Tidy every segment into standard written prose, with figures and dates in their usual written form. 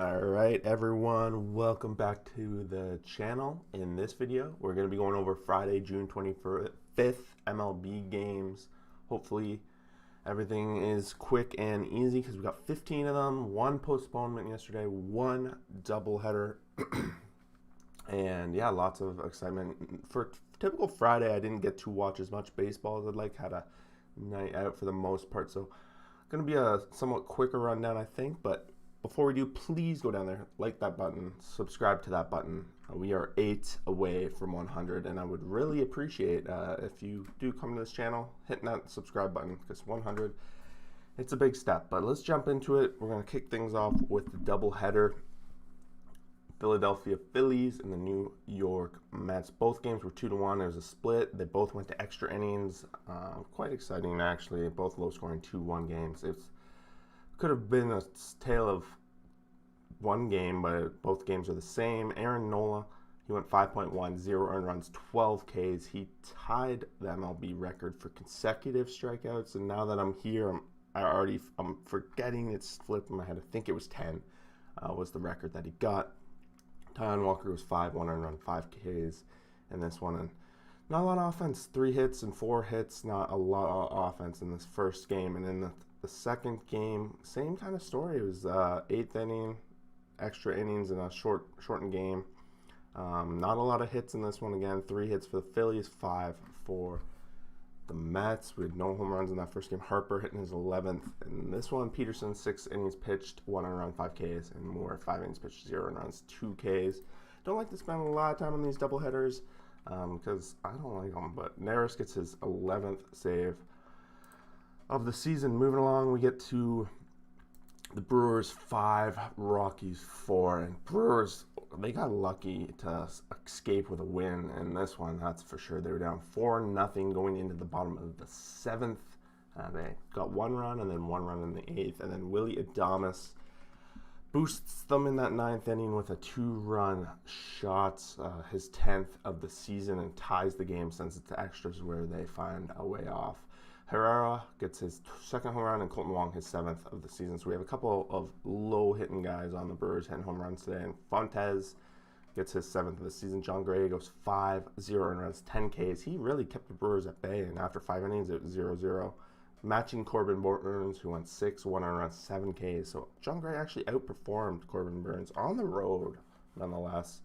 Alright everyone, welcome back to the channel. In this video, we're going to be going over Friday, June 25th MLB games. Hopefully everything is quick and easy because we got 15 of them, one postponement yesterday, one doubleheader, and yeah, lots of excitement. For typical Friday, I didn't get to watch as much baseball as I'd like, had a night out for the most part, so going to be a somewhat quicker rundown I think, but before we do, please go down there, like that button, subscribe to that button. We are 8 away from 100, and I would really appreciate if you do come to this channel, hitting that subscribe button, because 100, it's a big step. But let's jump into it. We're going to kick things off with the doubleheader. Philadelphia Phillies and the New York Mets. Both games were 2-1. There was a split. They both went to extra innings. Quite exciting, actually. Both low-scoring 2-1 games. It's could have been a tale of one game, but both games are the same. Aaron Nola, he went 5.1, 0 earned runs, 12 Ks. He tied the MLB record for consecutive strikeouts, and now that I'm here, I'm forgetting, it's flipped in my head. I think it was 10 was the record that he got. Taijuan Walker was 5, 1 earned run, 5 Ks, and this one, and not a lot of offense. 3 hits and 4 hits, not a lot of offense in this first game. And in the second game, same kind of story. It was 8th inning, extra innings in a shortened game. Not a lot of hits in this one again. 3 hits for the Phillies, 5 for the Mets. We had no home runs in that first game. Harper hitting his 11th. And this one, Peterson, 6 innings pitched, 1 earned run, 5 Ks, and Moore, 5 innings pitched, 0 earned runs, 2 Ks. Don't like to spend a lot of time on these doubleheaders because I don't like them. But Neris gets his 11th save of the season. Moving along, we get to the Brewers 5, Rockies 4, and Brewers, they got lucky to escape with a win in this one, that's for sure. They were down 4-0 going into the bottom of the 7th. They got 1 run and then 1 run in the 8th, and then Willie Adames boosts them in that 9th inning with a 2-run shot, his 10th of the season, and ties the game, since it's extras where they find a way off. Herrera gets his 2nd home run, and Colton Wong his 7th of the season. So we have a couple of low-hitting guys on the Brewers hitting home runs today. And Fontes gets his 7th of the season. John Gray goes 5, 0 earned runs, 10 Ks. He really kept the Brewers at bay, and after 5 innings, it was 0-0. Matching Corbin Burns, who went 6, 1 earned runs, 7 Ks. So John Gray actually outperformed Corbin Burns on the road, nonetheless.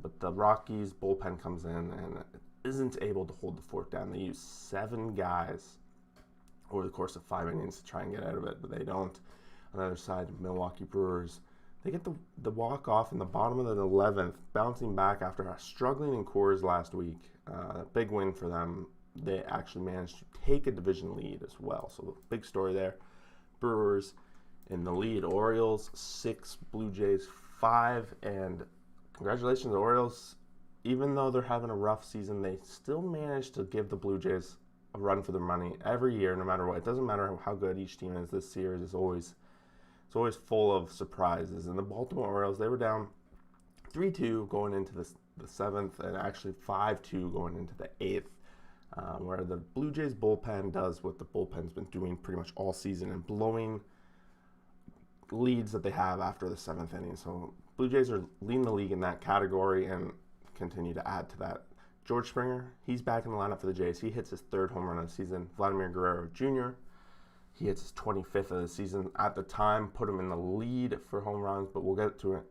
But the Rockies bullpen comes in and isn't able to hold the fort down. They use 7 guys over the course of 5 innings to try and get out of it, but they don't. On the other side, Milwaukee Brewers, they get the walk-off in the bottom of the 11th, bouncing back after struggling in Coors last week. Big win for them. They actually managed to take a division lead as well, so big story there. Brewers in the lead. Orioles 6, Blue Jays 5, and congratulations, Orioles. Even though they're having a rough season, they still manage to give the Blue Jays a run for their money every year, no matter what. It doesn't matter how good each team is. This series is always full of surprises. And the Baltimore Orioles, they were down 3-2 going into the 7th, and actually 5-2 going into the 8th, where the Blue Jays bullpen does what the bullpen's been doing pretty much all season and blowing leads that they have after the 7th inning. So Blue Jays are leading the league in that category and continue to add to that. George Springer, he's back in the lineup for the Jays. He hits his 3rd home run of the season. Vladimir Guerrero Jr., he hits his 25th of the season. At the time, put him in the lead for home runs, but we'll get to it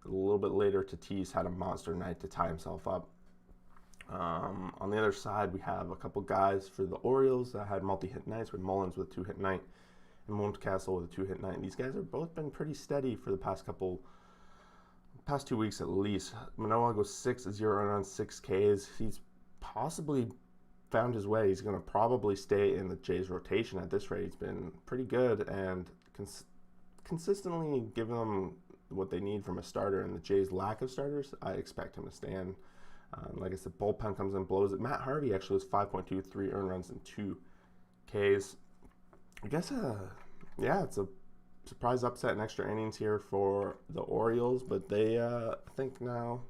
a little bit later. Tatis had a monster night to tie himself up. On the other side, we have a couple guys for the Orioles that had multi-hit nights, with Mullins with a 2-hit night and Mountcastle with a 2-hit night. These guys have both been pretty steady for the past 2 weeks at least. Manoah goes 6, 0 earned runs, 6 Ks. He's possibly found his way. He's going to probably stay in the Jays rotation at this rate. He's been pretty good and consistently giving them what they need from a starter. And the Jays' lack of starters, I expect him to stand. Like I said, bullpen comes in, blows it. Matt Harvey actually was 5.2, 3 earned runs and 2 Ks. I guess, yeah, it's a surprise upset in extra innings here for the Orioles, but they I think now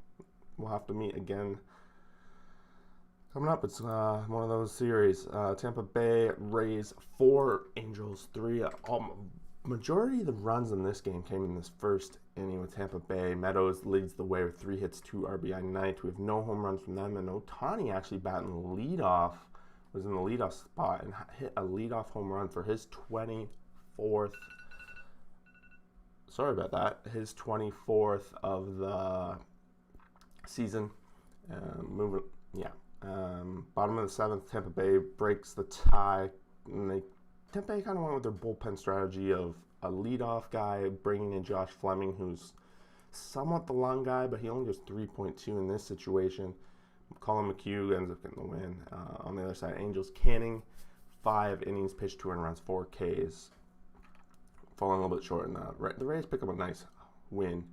we'll have to meet again coming up. It's one of those series. Tampa Bay Rays 4, Angels 3. majority of the runs in this game came in this first inning with Tampa Bay. Meadows leads the way with 3 hits, 2 RBI night. We have no home runs from them, and Ohtani actually batting leadoff, was in the leadoff spot and hit a leadoff home run for his 24th. Sorry about that. His 24th of the season. Bottom of the 7th, Tampa Bay breaks the tie, and Tampa Bay kind of went with their bullpen strategy of a leadoff guy, bringing in Josh Fleming, who's somewhat the long guy, but he only goes 3.2 in this situation. Colin McHugh ends up getting the win. On the other side, Angels Canning, 5 innings, pitched 2 runs, 4 Ks. Falling a little bit short in that. The Rays pick up a nice win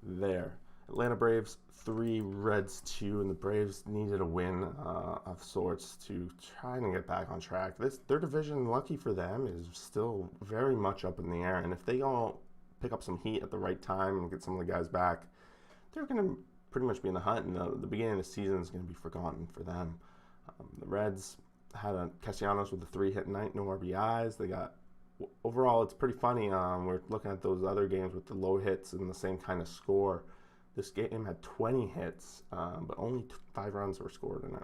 there. Atlanta Braves 3, Reds 2, and the Braves needed a win of sorts to try and get back on track. Their division, lucky for them, is still very much up in the air, and if they all pick up some heat at the right time and get some of the guys back, they're going to pretty much be in the hunt, and the beginning of the season is going to be forgotten for them. The Reds had a Castellanos with a 3-hit night, no RBIs. They got overall, it's pretty funny. We're looking at those other games with the low hits and the same kind of score. This game had 20 hits, but only 5 runs were scored in it.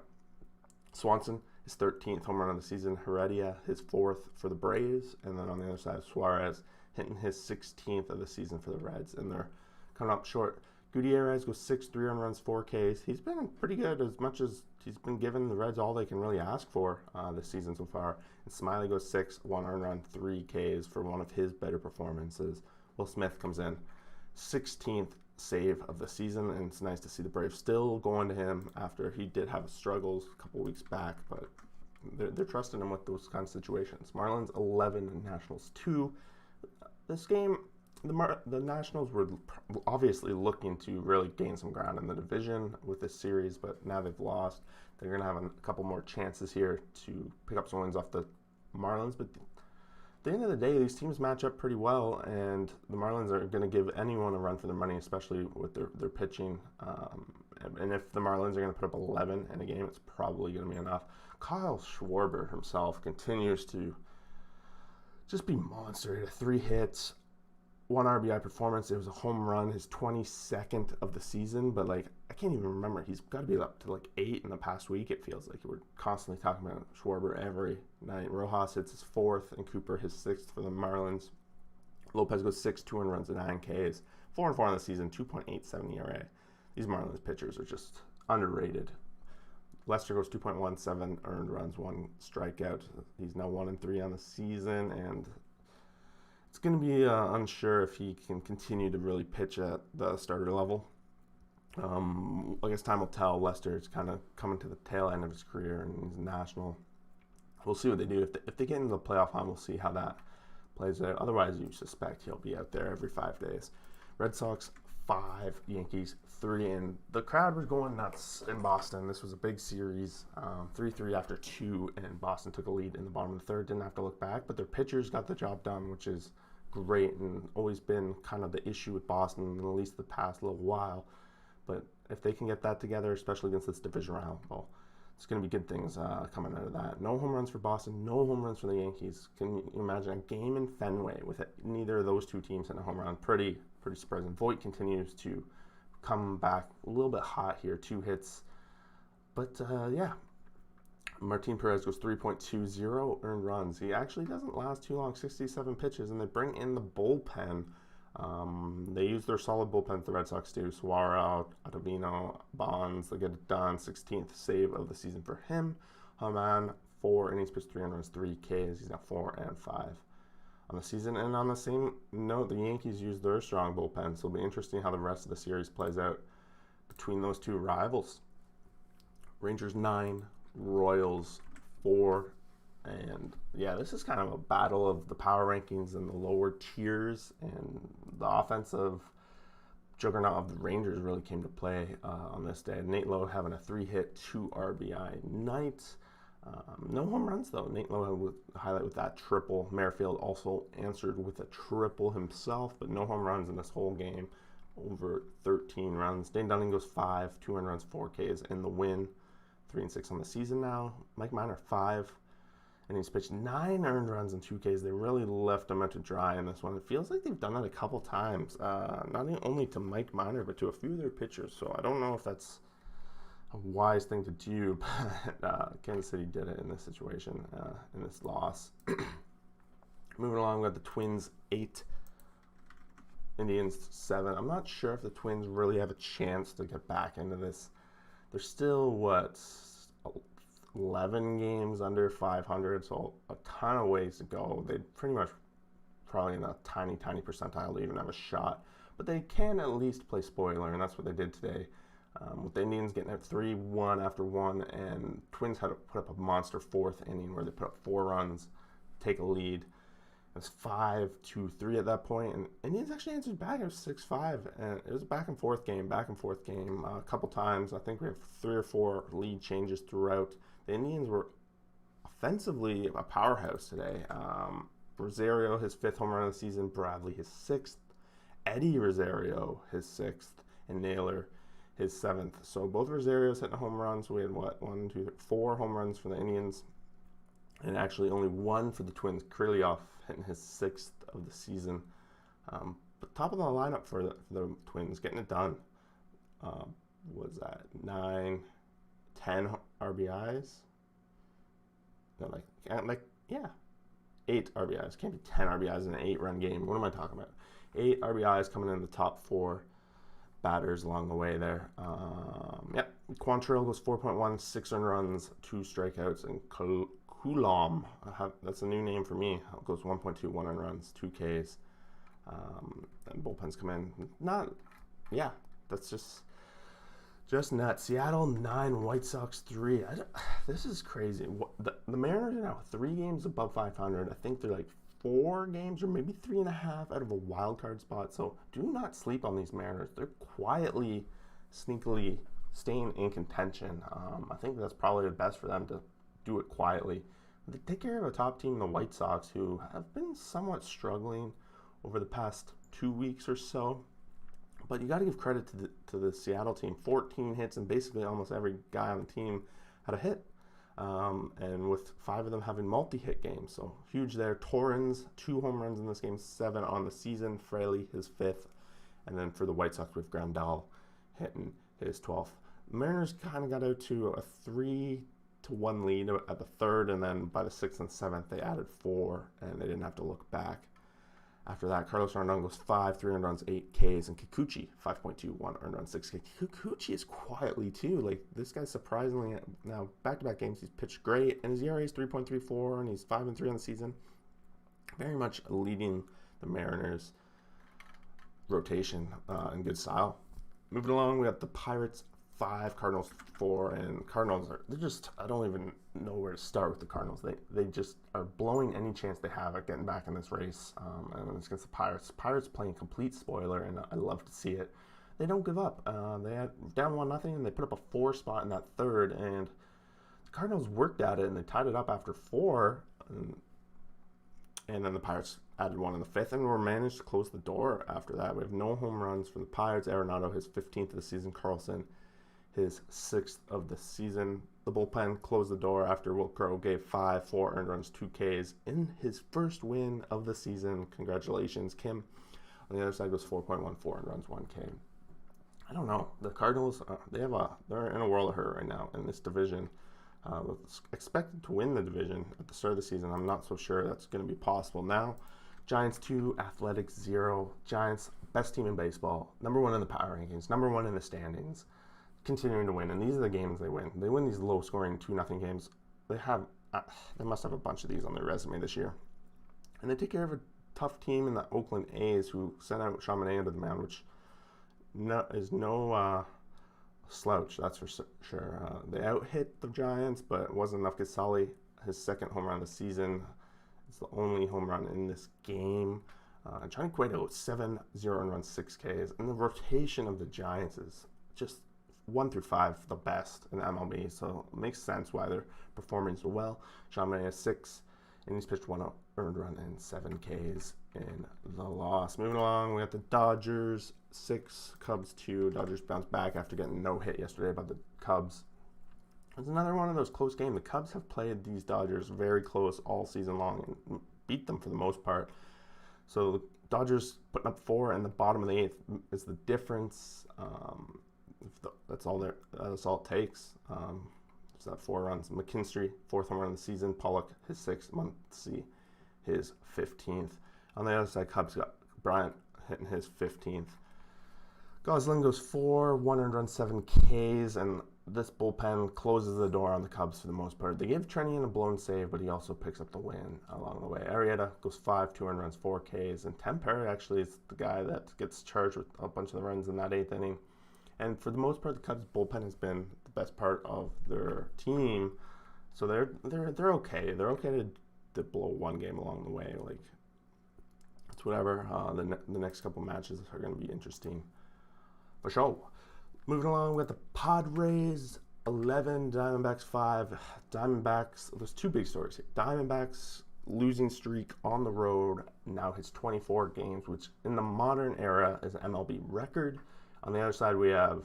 Swanson, his 13th home run of the season. Heredia, his 4th for the Braves. And then on the other side, Suarez hitting his 16th of the season for the Reds. And they're coming up short. Gutierrez goes 6 3-run runs, 4 Ks. He's been pretty good, as much as he's been giving the Reds all they can really ask for this season so far. And Smiley goes 6 1-earned run, 3 Ks for one of his better performances. Will Smith comes in 16th save of the season, and it's nice to see the Braves still going to him after he did have struggles a couple weeks back, but they're trusting him with those kind of situations. Marlins 11 and Nationals 2. This game, the Nationals were obviously looking to really gain some ground in the division with this series, but now they've lost. They're going to have a couple more chances here to pick up some wins off the Marlins, but at the end of the day, these teams match up pretty well, and the Marlins are going to give anyone a run for their money, especially with their pitching. And if the Marlins are going to put up 11 in a game, it's probably going to be enough. Kyle Schwarber himself continues to just be monster. He had 3 hits, 1 RBI performance. It was a home run, his 22nd of the season, but I can't even remember. He's got to be up to 8 in the past week, it feels like. We're constantly talking about Schwarber every night. Rojas hits his 4th, and Cooper his 6th for the Marlins. Lopez goes 6 2-earned runs and 9 Ks. 4-4 on the season, 2.87 ERA. These Marlins pitchers are just underrated. Lester goes 2.17 earned runs, 1 strikeout. He's now 1-3 on the season, and it's going to be unsure if he can continue to really pitch at the starter level. I guess time will tell. Lester's kind of coming to the tail end of his career, and he's national. We'll see what they do. If they get into the playoff hunt, we'll see how that plays out. Otherwise, you suspect he'll be out there every 5 days. Red Sox 5, Yankees 3, and the crowd was going nuts in Boston. This was a big series, 3-3 after 2, and Boston took a lead in the bottom of the 3rd. Didn't have to look back, but their pitchers got the job done, which is great and always been kind of the issue with Boston, at least the past little while. But if they can get that together, especially against this division round, well, it's going to be good things coming out of that. No home runs for Boston, no home runs for the Yankees. Can you imagine a game in Fenway with neither of those two teams in a home run? Pretty surprising. Voit continues to come back a little bit hot here, 2 hits. But Martin Perez goes 3.20 earned runs. He actually doesn't last too long, 67 pitches, and they bring in the bullpen. They use their solid bullpen, the Red Sox do. Suarez, Ottavino, Bonds, they get it done. 16th save of the season for him. Haman, 4 innings pitched, 3 runs, 3 Ks. He's now 4-5 on the season. And on the same note, the Yankees use their strong bullpen, so it'll be interesting how the rest of the series plays out between those two rivals. Rangers 9, Royals 4, and this is kind of a battle of the power rankings and the lower tiers, and the offensive juggernaut of the Rangers really came to play on this day. Nate Lowe having a 3-hit, 2 RBI night. No home runs though. Nate Lowe would highlight with that triple. Merrifield also answered with a triple himself, but no home runs in this whole game. Over 13 runs. Dane Dunning goes 5, 2 earned runs, 4 Ks in the win. 3-6 on the season now. Mike Minor 5, and he's pitched 9 earned runs and 2 Ks. They really left him out to dry in this one. It feels like they've done that a couple times, not only to Mike Minor, but to a few of their pitchers. So I don't know if that's a wise thing to do, but Kansas City did it in this situation, in this loss. Moving along, we got the Twins 8, Indians 7. I'm not sure if the Twins really have a chance to get back into this. They're still, 11 games under 500, so a ton of ways to go. They pretty much probably in a tiny percentile to even have a shot, but they can at least play spoiler, and that's what they did today. With the Indians getting out 3-1 after 1, and Twins had to put up a monster 4th inning where they put up 4 runs, take a lead. It was 5-3 at that point, and Indians actually answered back. It was 6-5, and it was a back and forth game, a couple times. I think we have 3 or 4 lead changes throughout. The Indians were offensively a powerhouse today. Rosario, his 5th home run of the season. Bradley, his 6th. Eddie Rosario, his 6th. And Naylor, his 7th. So both Rosarios hitting home runs. We had 4 home runs for the Indians, and actually only 1 for the Twins. Kirilloff hitting his 6th of the season. But top of the lineup for the Twins, getting it done. Was that 9, 10 RBIs? No, 8 RBIs. Can't be 10 RBIs in an 8-run game. What am I talking about? 8 RBIs coming in the top 4 batters along the way there. Quantrill goes 4.1, 6 earned runs, 2 strikeouts, and Coulomb, that's a new name for me, goes 1.2, 1 earned runs, 2 Ks. And bullpens come in. That's just nuts. Seattle 9, White Sox 3. This is crazy. The Mariners are now 3 games above 500. I think they're like 4 games or maybe 3.5 out of a wild card spot. So do not sleep on these Mariners. They're quietly, sneakily staying in contention. I think that's probably the best for them to do it quietly. They take care of a top team, the White Sox, who have been somewhat struggling over the past 2 weeks or so. But you got to give credit to the Seattle team. 14 hits, and basically almost every guy on the team had a hit. And with 5 of them having multi-hit games. So huge there. Torrens, 2 home runs in this game, 7 on the season. Fraley, his 5th. And then for the White Sox, with Grandal hitting his 12th. Mariners kind of got out to a 3-1 lead at the 3rd, and then by the 6th and 7th, they added 4, and they didn't have to look back. After that, Carlos Rondon goes 5, 3 earned runs, 8 Ks, and Kikuchi, 5.2, 1 earned run, 6 Ks. Kikuchi is quietly, too. Like, this guy surprisingly, now, back-to-back games, he's pitched great, and his ERA is 3.34, and he's 5-3 on the season. Very much leading the Mariners' rotation in good style. Moving along, we got the Pirates 5, Cardinals 4, and Cardinals they're just, I don't even know where to start with the Cardinals. They just are blowing any chance they have at getting back in this race, and it's against the Pirates. Pirates playing complete spoiler, and I love to see it. They don't give up. They had down 1-0, and they put up a 4 spot in that 3rd, and the Cardinals worked at it, and they tied it up after 4, and then the Pirates added 1 in the 5th, and were managed to close the door after that. We have no home runs for the Pirates. Arenado, his 15th of the season. Carlson, his 6th of the season. The bullpen closed the door after Will Crowe gave 5, 4 earned runs, 2 Ks in his first win of the season. Congratulations, Kim. On the other side goes 4.14 earned runs, 1 K. I don't know. The Cardinals, they're in a world of hurt right now in this division. Expected to win the division at the start of the season. I'm not so sure that's going to be possible now. Giants 2, Athletics 0. Giants, best team in baseball. Number 1 in the power rankings. Number 1 in the standings. Continuing to win, and these are the games they win. They win these low-scoring 2-0 games. They must have a bunch of these on their resume this year. And they take care of a tough team in the Oakland A's, who sent out Chaminade into the mound, which is no slouch, that's for sure. They out-hit the Giants, but it wasn't enough. Casali, his 2nd home run of the season. It's the only home run in this game. Johnny Cueto, 7, 0 earned runs, 6 Ks. And the rotation of the Giants is just 1 through 5, the best in MLB, so it makes sense why they're performing so well. Chaminade has 6, and he's pitched 1 earned run and 7 Ks in the loss. Moving along, we got the Dodgers 6, Cubs 2. Dodgers bounced back after getting no hit yesterday by the Cubs. It's another one of those close games. The Cubs have played these Dodgers very close all season long and beat them for the most part. So the Dodgers putting up 4 in the bottom of the 8th is the difference. That's all it takes. So that 4 runs. McKinstry, 4th home run of the season. Pollock, his 6th. Muncy, his 15th. On the other side, Cubs got Bryant hitting his 15th. Gosling goes 4, 107 Ks, and this bullpen closes the door on the Cubs for the most part. They give Trennian a blown save, but he also picks up the win along the way. Arrieta goes 5, 2 runs, 4 Ks, and Temperi actually is the guy that gets charged with a bunch of the runs in that 8th inning. And for the most part, the Cubs bullpen has been the best part of their team, so they're okay. They're okay to blow one game along the way. Like, it's whatever. The next couple matches are going to be interesting. For sure. Moving along with the Padres, 11, Diamondbacks 5. Diamondbacks, there's 2 big stories here. Diamondbacks losing streak on the road now hits 24 games, which in the modern era is an MLB record. On the other side, we have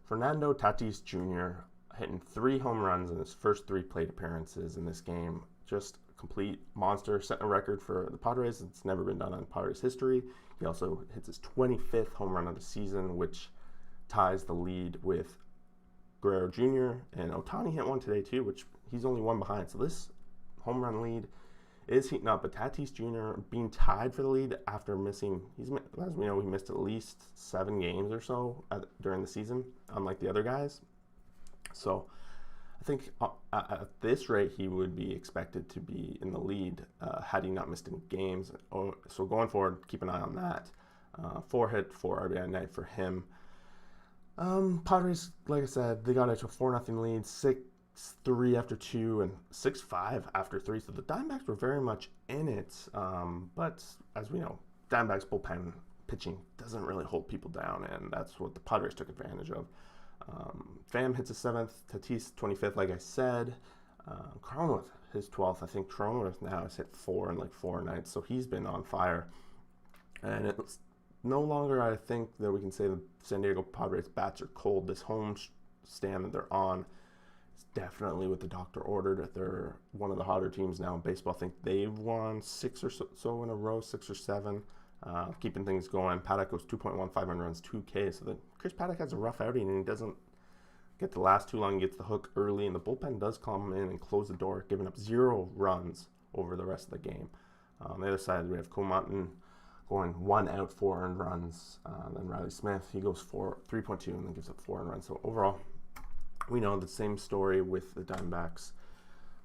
Fernando Tatis Jr. hitting 3 home runs in his first 3 plate appearances in this game. Just a complete monster, setting a record for the Padres. It's never been done in Padres history. He also hits his 25th home run of the season, which ties the lead with Guerrero Jr. And Ohtani hit one today too, which he's only 1 behind. So this home run lead is heating up. But Tatis Jr. being tied for the lead after missing, as we know, he missed at least 7 games or so during the season, unlike the other guys. So I think at this rate, he would be expected to be in the lead had he not missed any games. So going forward, keep an eye on that. 4 hit, 4 RBI night for him. Padres, like I said, they got out to a 4-0 lead, 6-3 after 2, and 6-5 after 3. So the Diamondbacks were very much in it. But as we know, Diamondbacks bullpen pitching doesn't really hold people down, and that's what the Padres took advantage of. Pham hits his 7th, Tatis 25th, like I said. Cronenworth, his 12th. I think Cronenworth now has hit 4 in like 4 nights, so he's been on fire. And it's no longer, I think, that we can say the San Diego Padres bats are cold. This home stand that they're on is definitely what the doctor ordered. They're one of the hotter teams now in baseball. I think they've won 6 or so in a row, 6 or 7. Keeping things going. Paddock goes 2.15 runs, 2K. So Chris Paddock has a rough outing, and he doesn't get to last too long. He gets the hook early, and the bullpen does come in and close the door, giving up 0 runs over the rest of the game. On the other side, we have Comonton going 1 out, 4 earned runs. Then Riley Smith, he goes 3.2 and then gives up 4 earned runs. So overall, we know the same story with the Diamondbacks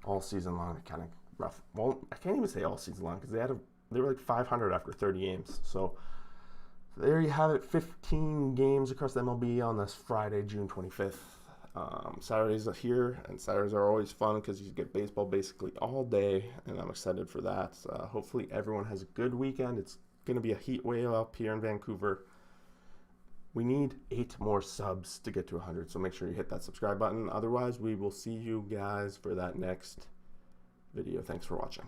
all season long. Kind of rough. Well, I can't even say all season long because they were like 500 after 30 games. So there you have it, 15 games across the MLB on this Friday, June 25th. Saturdays are here, and Saturdays are always fun because you get baseball basically all day, and I'm excited for that. Hopefully everyone has a good weekend. It's going to be a heat wave up here in Vancouver. We need 8 more subs to get to 100, so make sure you hit that subscribe button. Otherwise, we will see you guys for that next video. Thanks for watching.